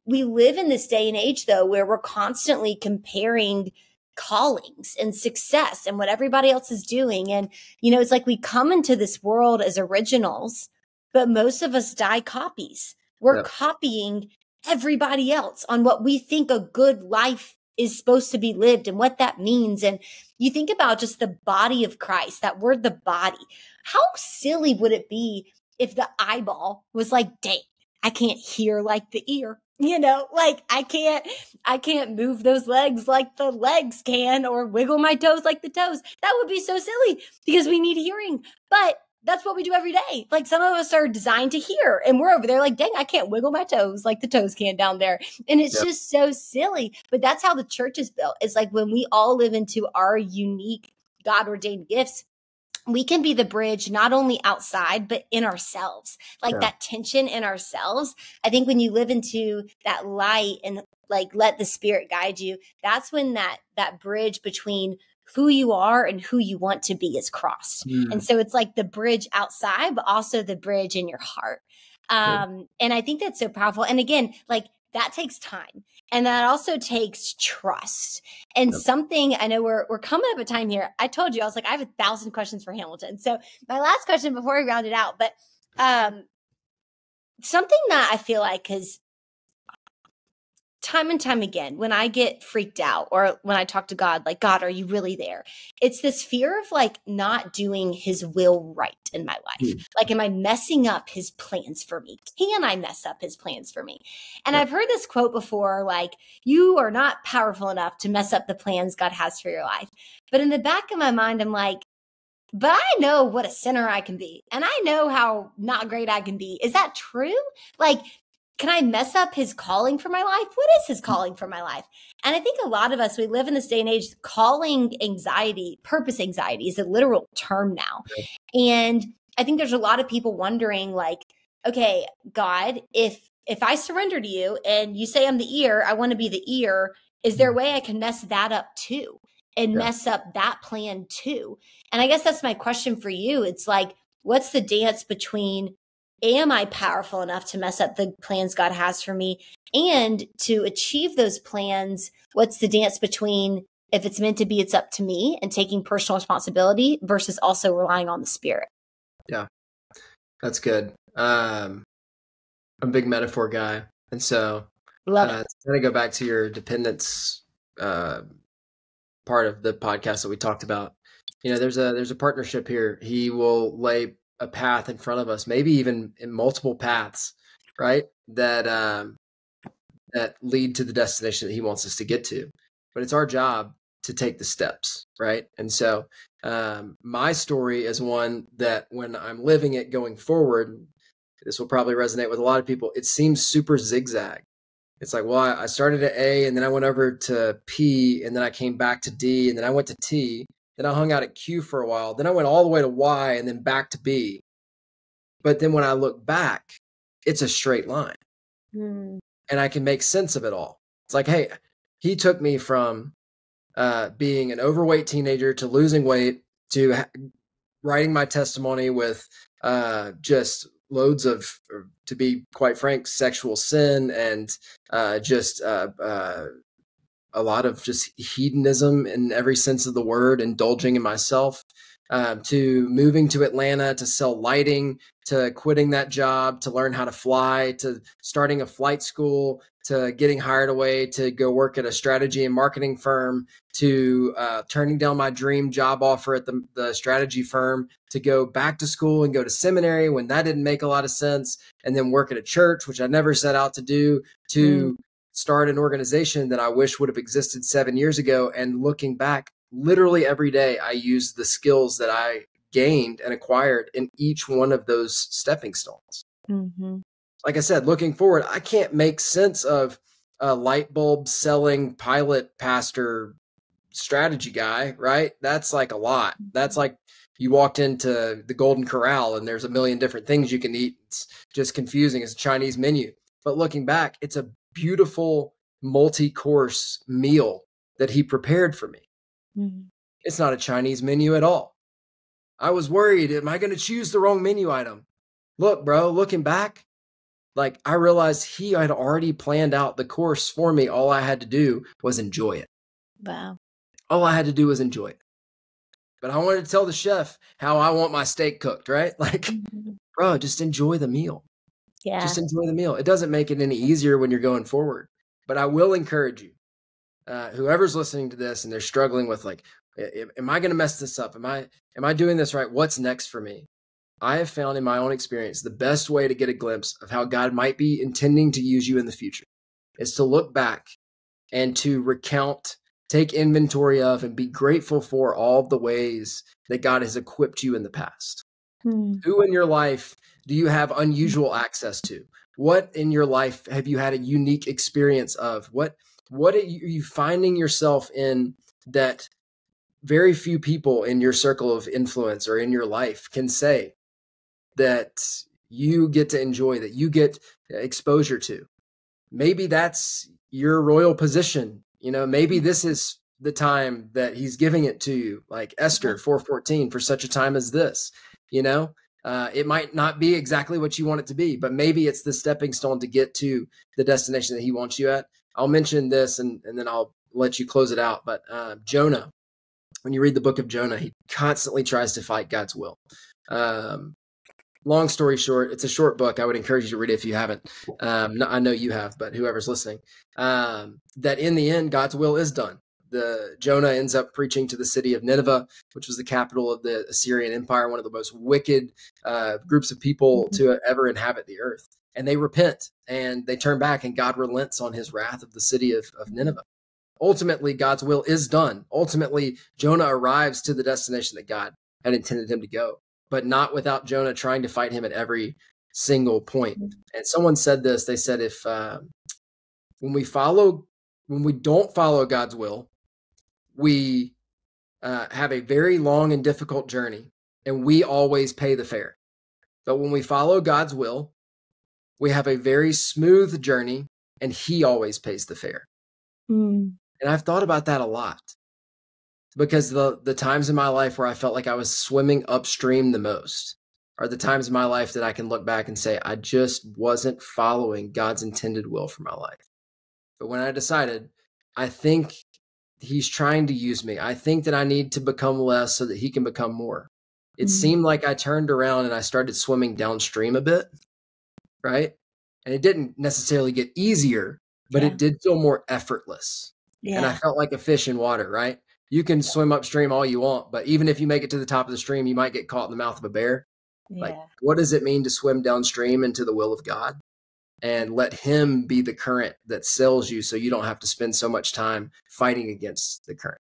B: we live in this day and age though, where we're constantly comparing callings and success and what everybody else is doing. And, you know, it's like we come into this world as originals, but most of us die copies. We're copying everybody else on what we think a good life is supposed to be lived and what that means. And you think about just the body of Christ, that word, the body. How silly would it be if the eyeball was like, dang, I can't hear like the ear, you know, like I can't move those legs like the legs can, or wiggle my toes like the toes. That would be so silly because we need hearing. But that's what we do every day. Like some of us are designed to hear and we're over there like, dang, I can't wiggle my toes like the toes can down there. And it's just so silly. But that's how the church is built. It's like when we all live into our unique God-ordained gifts, we can be the bridge, not only outside, but in ourselves, like that tension in ourselves. I think when you live into that light and like, let the Spirit guide you, that's when that bridge between who you are and who you want to be is crossed. And so it's like the bridge outside, but also the bridge in your heart. And I think that's so powerful. And again, like that takes time. And that also takes trust. And something, I know we're coming up a time here. I told you, I was like, I have 1,000 questions for Hamilton. So my last question before we round it out, but something that I feel like, because time and time again, when I get freaked out or when I talk to God, like, God, are you really there? It's this fear of like not doing his will right in my life. Like, am I messing up his plans for me? Can I mess up his plans for me? And I've heard this quote before, like, you are not powerful enough to mess up the plans God has for your life. But in the back of my mind, I'm like, but I know what a sinner I can be. And I know how not great I can be. Is that true? Like, can I mess up his calling for my life? What is his calling for my life? And I think a lot of us, we live in this day and age, calling anxiety, purpose anxiety is a literal term now. And I think there's a lot of people wondering like, okay, God, if I surrender to you and you say I'm the ear, I want to be the ear, is there a way I can mess that up too and mess up that plan too? And I guess that's my question for you. It's like, what's the dance between, am I powerful enough to mess up the plans God has for me? And to achieve those plans, what's the dance between, if it's meant to be, it's up to me and taking personal responsibility versus also relying on the Spirit?
A: Yeah, that's good. I'm a big metaphor guy. And so
B: Love it.
A: to kind of go back to your dependence part of the podcast that we talked about, you know, there's a partnership here. He will lay a path in front of us, maybe even in multiple paths, right? That lead to the destination that he wants us to get to. But it's our job to take the steps, right? And so my story is one that when I'm living it going forward, this will probably resonate with a lot of people. It seems super zigzag. It's like, well, I started at A and then I went over to P and then I came back to D and then I went to T. Then I hung out at Q for a while. Then I went all the way to Y and then back to B. But then when I look back, it's a straight line. And I can make sense of it all. It's like, hey, he took me from being an overweight teenager to losing weight to writing my testimony with just loads of, to be quite frank, sexual sin and just a lot of just hedonism in every sense of the word, indulging in myself, to moving to Atlanta to sell lighting, to quitting that job, to learn how to fly, to starting a flight school, to getting hired away to go work at a strategy and marketing firm, to turning down my dream job offer at the strategy firm, to go back to school and go to seminary when that didn't make a lot of sense, and then work at a church, which I never set out to do, to start an organization that I wish would have existed 7 years ago. And looking back, literally every day, I use the skills that I gained and acquired in each one of those stepping stones. Like I said, looking forward, I can't make sense of a light bulb selling pilot pastor strategy guy, right? That's like a lot. That's like You walked into the Golden Corral and there's a million different things you can eat. It's just confusing. It's a Chinese menu. But looking back, it's a beautiful multi-course meal that he prepared for me.
B: Mm-hmm.
A: It's not a Chinese menu at all. I was worried, am I going to choose the wrong menu item? Look, bro, looking back, like I realized he had already planned out the course for me. All I had to do was enjoy it.
B: Wow.
A: All I had to do was enjoy it. But I wanted to tell the chef how I want my steak cooked, right? Like,
B: Mm-hmm.
A: bro, just enjoy the meal.
B: Yeah.
A: Just enjoy the meal. It doesn't make it any easier when you're going forward. But I will encourage you, whoever's listening to this and they're struggling with like, am I going to mess this up? Am I doing this right? What's next for me? I have found in my own experience, the best way to get a glimpse of how God might be intending to use you in the future is to look back and to recount, take inventory of, and be grateful for all the ways that God has equipped you in the past. Who in your life do you have unusual access to? What in your life have you had a unique experience of? What are you finding yourself in that very few people in your circle of influence or in your life can say that you get to enjoy, that you get exposure to? Maybe that's your royal position. Maybe this is the time that he's giving it to you, like Esther 4:14, for such a time as this. It might not be exactly what you want it to be, but maybe it's the stepping stone to get to the destination that he wants you at. I'll mention this and then I'll let you close it out. But Jonah, when you read the book of Jonah, he constantly tries to fight God's will. Long story short, it's a short book. I would encourage you to read it if you haven't. I know you have, but whoever's listening, that in the end, God's will is done. Jonah ends up preaching to the city of Nineveh, which was the capital of the Assyrian Empire, one of the most wicked groups of people to ever inhabit the earth. And they repent and they turn back, and God relents on his wrath of the city of Nineveh. Ultimately, God's will is done. Ultimately, Jonah arrives to the destination that God had intended him to go, but not without Jonah trying to fight him at every single point. And someone said this, they said, if when we don't follow God's will, we have a very long and difficult journey, and we always pay the fare. But when we follow God's will, we have a very smooth journey, and he always pays the fare. And I've thought about that a lot, because the times in my life where I felt like I was swimming upstream the most are the times in my life that I can look back and say, I just wasn't following God's intended will for my life. But when I decided, I think he's trying to use me. I think that I need to become less so that he can become more. It seemed like I turned around and I started swimming downstream a bit, right? And it didn't necessarily get easier, but it did feel more effortless. And I felt like a fish in water, right? You can swim upstream all you want, but even if you make it to the top of the stream, you might get caught in the mouth of a bear. Like, what does it mean to swim downstream into the will of God and let him be the current that sails you so you don't have to spend so much time fighting against the current?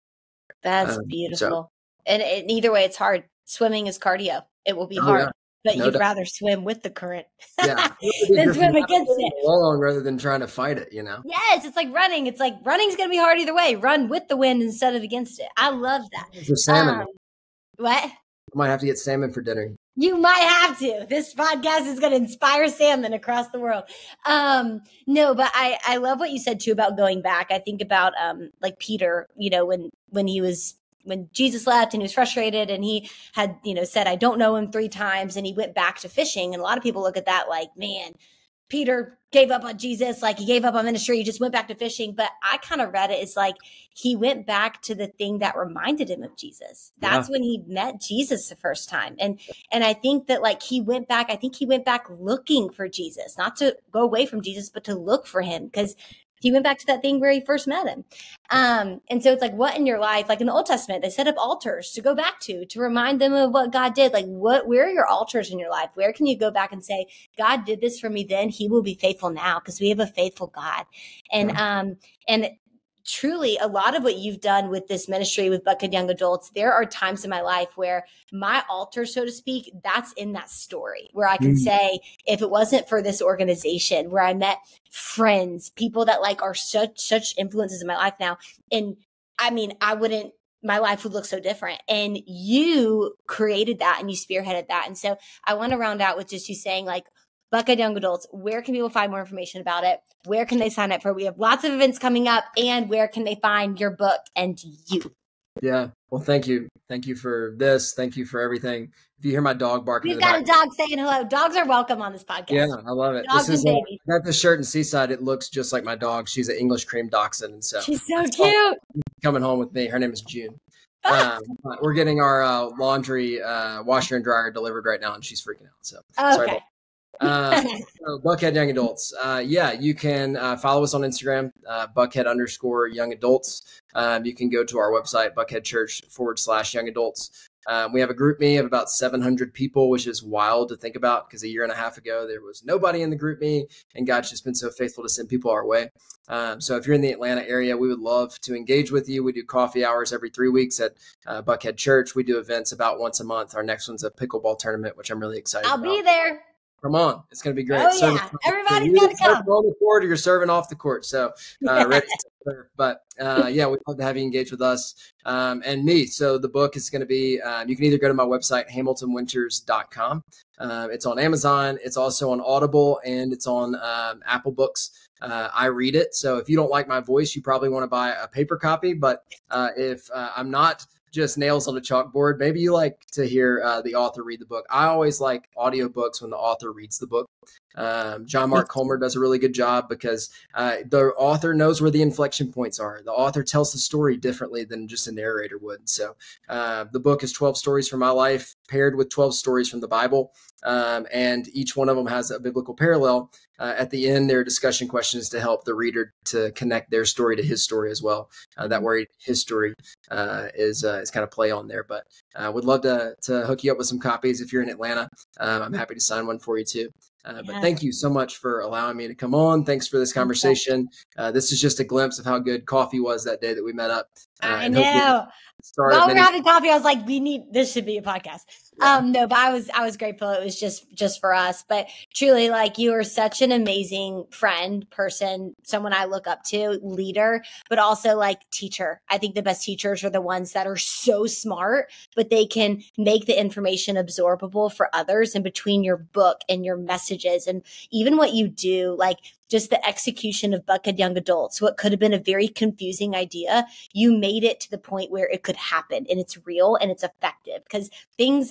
B: That's beautiful. And either way, it's hard. Swimming is cardio. It will be hard. But you'd rather swim with the current than swim against it.
A: Long rather than trying to fight it,
B: Yes, it's like running. It's like running's going to be hard either way. Run with the wind instead of against it. I love that.
A: For salmon.
B: What?
A: I might have to get salmon for dinner.
B: You might have to. This podcast is going to inspire salmon across the world. No, but I love what you said too about going back. I think about like Peter, when Jesus left and he was frustrated and he had, said, I don't know him 3 times, and he went back to fishing. And a lot of people look at that like, man, Peter gave up on Jesus, like he gave up on ministry, he just went back to fishing. But I kind of read it as like he went back to the thing that reminded him of Jesus. That's when he met Jesus the first time. And I think that like he went back looking for Jesus, not to go away from Jesus, but to look for him, because he went back to that thing where he first met him. And so it's like, what in your life, like in the Old Testament, they set up altars to go back to remind them of what God did. Like where are your altars in your life? Where can you go back and say, God did this for me then, he will be faithful now, because we have a faithful God. And truly, a lot of what you've done with this ministry with Buckhead Young Adults, there are times in my life where my altar, so to speak, that's in that story where I can say, if it wasn't for this organization where I met friends, people that like are such influences in my life now. And I mean, I wouldn't my life would look so different. And you created that and you spearheaded that. And so I want to round out with just you saying like, Buckhead Young Adults, where can people find more information about it? Where can they sign up for? We have lots of events coming up, and where can they find your book and you?
A: Yeah. Well, thank you. Thank you for this. Thank you for everything. If you hear my dog barking,
B: We've got a dog saying hello. Dogs are welcome on this podcast.
A: Yeah, I love it.
B: Dogs
A: This is
B: and babies.
A: I got this shirt in Seaside. It looks just like my dog. She's an English cream dachshund, and so
B: she's so cute.
A: Coming home with me. Her name is June. We're getting our laundry washer and dryer delivered right now, and she's freaking out. So sorry about so Buckhead Young Adults. Yeah, you can follow us on Instagram, Buckhead_Young Adults. You can go to our website, buckheadchurch/Young Adults. We have a group me of about 700 people, which is wild to think about because a year and a half ago, there was nobody in the group me, and God's just been so faithful to send people our way. So if you're in the Atlanta area, we would love to engage with you. We do coffee hours every 3 weeks at Buckhead Church. We do events about once a month. Our next one's a pickleball tournament, which I'm really excited about.
B: I'll be there.
A: Come on. It's going to be great.
B: Oh, yeah. Everybody's got to come.
A: On the court or you're serving off the court. So ready to serve. But yeah, we'd love to have you engage with us and me. So the book is going to be, you can either go to my website, hamiltonwinters.com. It's on Amazon. It's also on Audible, and it's on Apple Books. I read it. So if you don't like my voice, you probably want to buy a paper copy. But if I'm not just nails on a chalkboard, maybe you like to hear the author read the book. I always like audiobooks when the author reads the book. John Mark Comer does a really good job because the author knows where the inflection points are. The author tells the story differently than just a narrator would. So the book is 12 stories from my life paired with 12 stories from the Bible. And each one of them has a biblical parallel. At the end, there are discussion questions to help the reader to connect their story to his story as well. That word history is kind of play on there. But would love to hook you up with some copies if you're in Atlanta. I'm happy to sign one for you too. But thank you so much for allowing me to come on. Thanks for this conversation. This is just a glimpse of how good coffee was that day that we met up.
B: I know. While we're having coffee, I was like, this should be a podcast. Yeah. No, but I was grateful. It was just for us. But truly, like, you are such an amazing friend, person, someone I look up to, leader, but also like teacher. I think the best teachers are the ones that are so smart, but they can make the information absorbable for others. And between your book and your messages and even what you do, like just the execution of Buckhead Young Adults, what could have been a very confusing idea, you made it to the point where it could happen and it's real and it's effective, because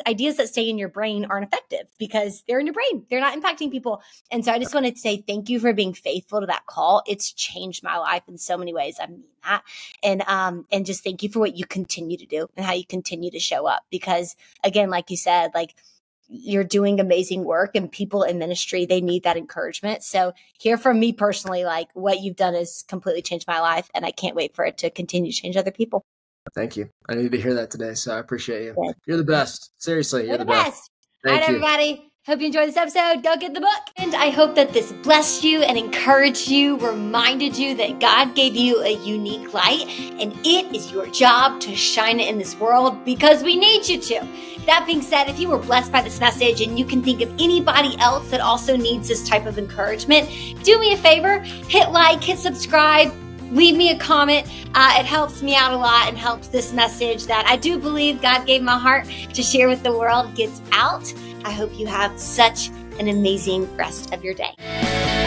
B: ideas that stay in your brain aren't effective because they're in your brain. They're not impacting people. And so I just wanted to say thank you for being faithful to that call. It's changed my life in so many ways. I mean that. And just thank you for what you continue to do and how you continue to show up, because again, like you said, like, you're doing amazing work, and people in ministry, they need that encouragement. So hear from me personally, like, what you've done has completely changed my life, and I can't wait for it to continue to change other people.
A: Thank you. I needed to hear that today, so I appreciate you. Yeah. You're the best. Seriously, you're the best.
B: All right, everybody. Hope you enjoyed this episode. Go get the book. And I hope that this blessed you and encouraged you, reminded you that God gave you a unique light, and it is your job to shine it in this world because we need you to. That being said, if you were blessed by this message and you can think of anybody else that also needs this type of encouragement, do me a favor, hit like, hit subscribe, leave me a comment. It helps me out a lot and helps this message that I do believe God gave my heart to share with the world gets out. I hope you have such an amazing rest of your day.